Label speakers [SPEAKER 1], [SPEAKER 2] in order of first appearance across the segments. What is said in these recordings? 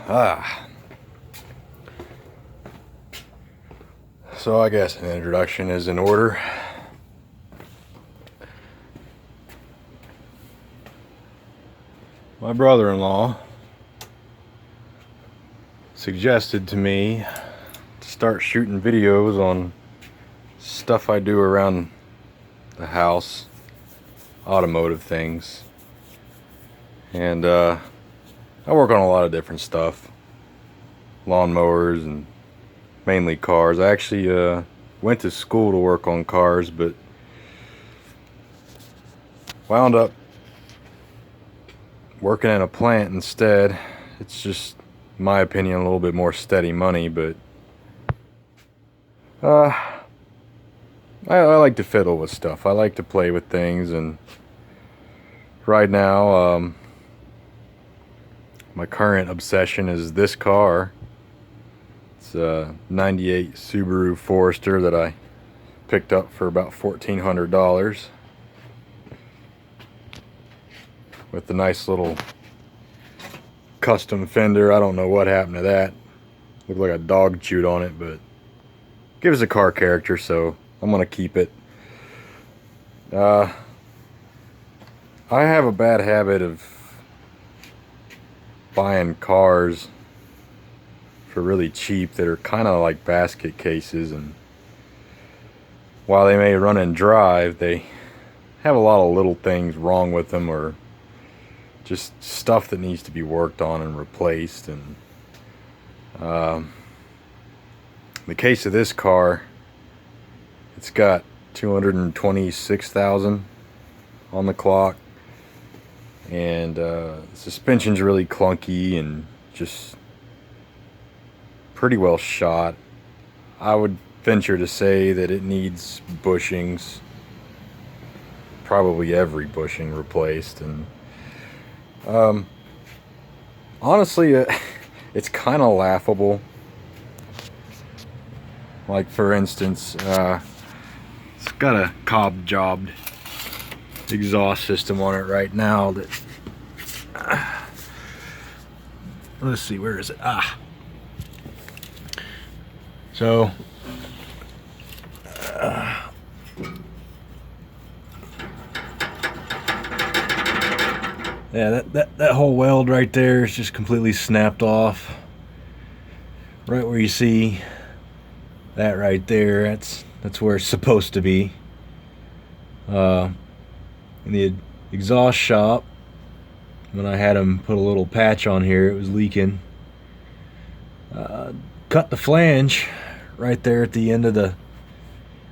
[SPEAKER 1] So I guess an introduction is in order. My brother-in-law suggested to me to start shooting videos on stuff I do around the house, automotive things, and I work on a lot of different stuff, lawnmowers and mainly cars. I actually went to school to work on cars, but wound up working in a plant instead. It's just, in my opinion, a little bit more steady money, but I like to fiddle with stuff. I like to play with things, and right now my current obsession is this car. It's a 98 Subaru Forester that I picked up for about $1,400 with the nice little custom fender. I don't know what happened to that. Looked like a dog chewed on it, but gives a car character, so I'm gonna keep it. I have a bad habit of buying cars for really cheap that are kind of like basket cases, and while they may run and drive, they have a lot of little things wrong with them, or just stuff that needs to be worked on and replaced. And the case of this car, it's got 226,000 on the clock, and suspension's really clunky and just pretty well shot. I would venture to say that it needs bushings, probably every bushing replaced, and honestly it's kind of laughable. Like, for instance, it's got a cob jobbed exhaust system on it right now that let's see, where is it? So yeah, that whole weld right there is just completely snapped off. Right where you see that right there, that's where it's supposed to be. In the exhaust shop, when I had them put a little patch on here, it was leaking. Cut the flange right there at the end of the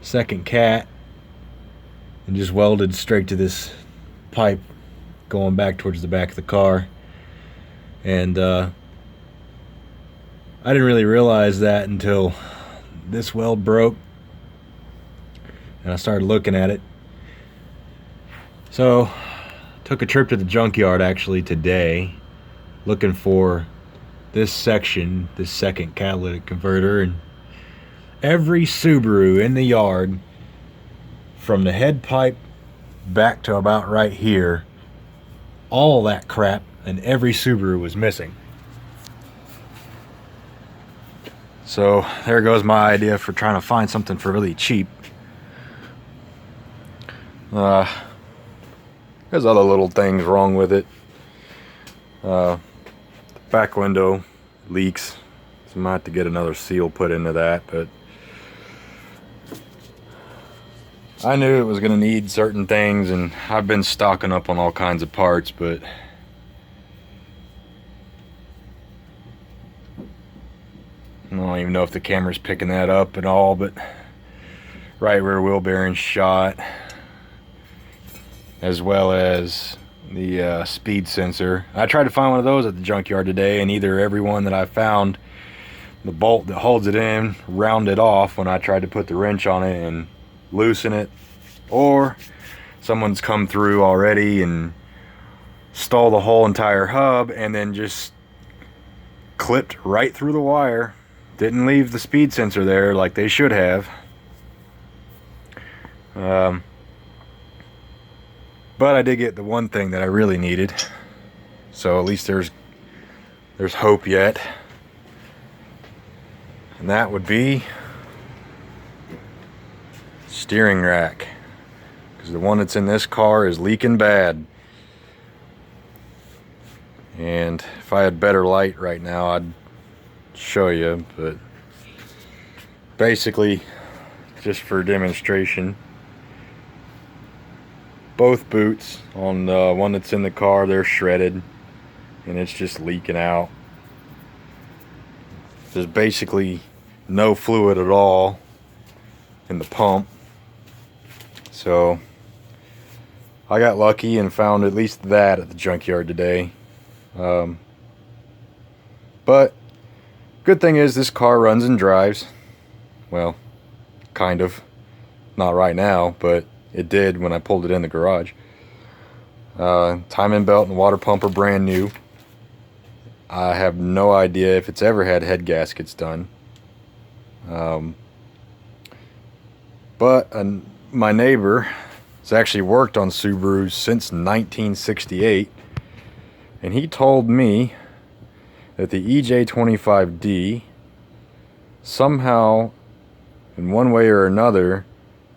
[SPEAKER 1] second cat and just welded straight to this pipe going back towards the back of the car. And I didn't really realize that until this weld broke and I started looking at it. So took a trip to the junkyard actually today, looking for this section, this second catalytic converter, and every Subaru in the yard, from the head pipe back to about right here, all that crap and every Subaru was missing. So there goes my idea for trying to find something for really cheap. There's other little things wrong with it. The back window leaks, so I might have to get another seal put into that, but I knew it was going to need certain things, and I've been stocking up on all kinds of parts, but I don't even know if the camera's picking that up at all, but right rear wheel bearing shot, as well as the speed sensor. I tried to find one of those at the junkyard today, and either every one that I found, the bolt that holds it in rounded off when I tried to put the wrench on it and loosen it, or someone's come through already and stalled the whole entire hub and then just clipped right through the wire. Didn't leave the speed sensor there like they should have. But I did get the one thing that I really needed, so at least there's there's hope yet. And that would be steering rack, because the one that's in this car is leaking bad. And if I had better light right now, I'd show you, but basically, just for demonstration, both boots on the one that's in the car, they're shredded and it's just leaking out. There's basically no fluid at all in the pump. So I got lucky and found at least that at the junkyard today. But good thing is this car runs and drives. Well, kind of. Not right now, but it did when I pulled it in the garage. Timing belt and water pump are brand new. I have no idea if it's ever had head gaskets done. But my neighbor has actually worked on Subarus since 1968. And he told me that the EJ25D somehow, in one way or another,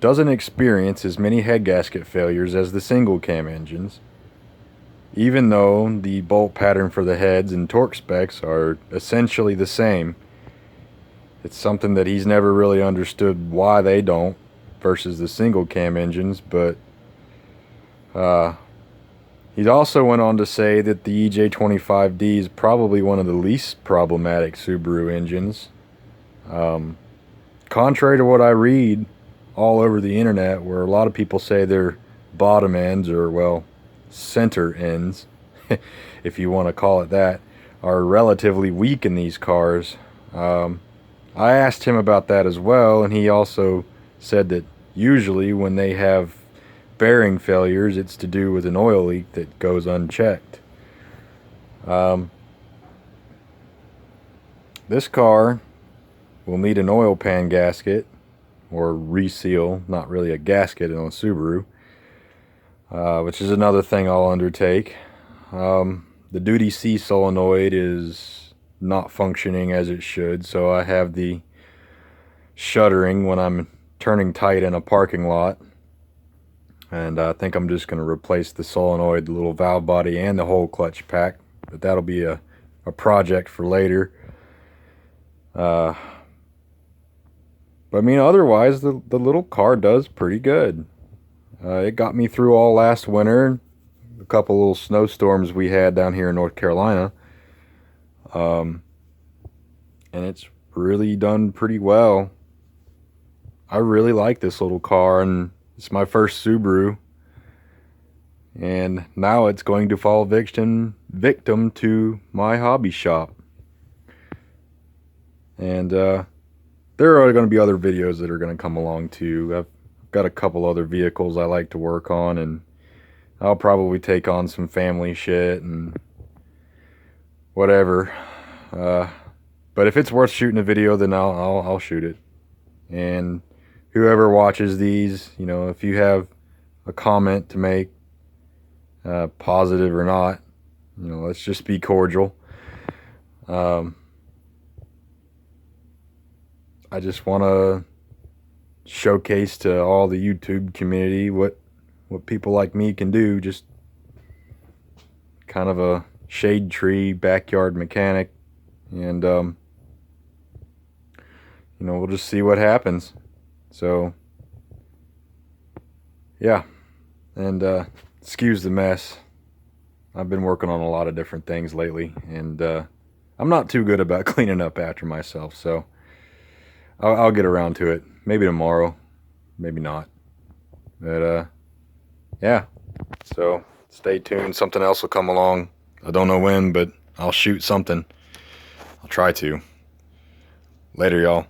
[SPEAKER 1] doesn't experience as many head gasket failures as the single cam engines, even though the bolt pattern for the heads and torque specs are essentially the same. It's something that he's never really understood why they don't versus the single cam engines, but he also went on to say that the EJ25D is probably one of the least problematic Subaru engines. Contrary to what I read all over the internet, where a lot of people say their bottom ends, or well, center ends, if you want to call it that, are relatively weak in these cars. I asked him about that as well, and he also said that usually when they have bearing failures, it's to do with an oil leak that goes unchecked. This car will need an oil pan gasket or reseal, not really a gasket on a Subaru, which is another thing I'll undertake. The duty C solenoid is not functioning as it should, so I have the shuttering when I'm turning tight in a parking lot. And I think I'm just going to replace the solenoid, the little valve body, and the whole clutch pack. But that'll be a project for later. But I mean, otherwise, the little car does pretty good. It got me through all last winter. A couple little snowstorms we had down here in North Carolina. And it's really done pretty well. I really like this little car, and it's my first Subaru, and now it's going to fall victim to my hobby shop. And there are going to be other videos that are going to come along too. I've got a couple other vehicles I like to work on, and I'll probably take on some family shit and whatever. But if it's worth shooting a video, then I'll shoot it. And whoever watches these, you know, if you have a comment to make, positive or not, you know, let's just be cordial. I just want to showcase to all the YouTube community what people like me can do. Just kind of a shade tree backyard mechanic, and you know, we'll just see what happens. So yeah, and excuse the mess. I've been working on a lot of different things lately, and I'm not too good about cleaning up after myself, so I'll get around to it. Maybe tomorrow, maybe not. But yeah, so stay tuned. Something else will come along. I don't know when, but I'll shoot something. I'll try to. Later, y'all.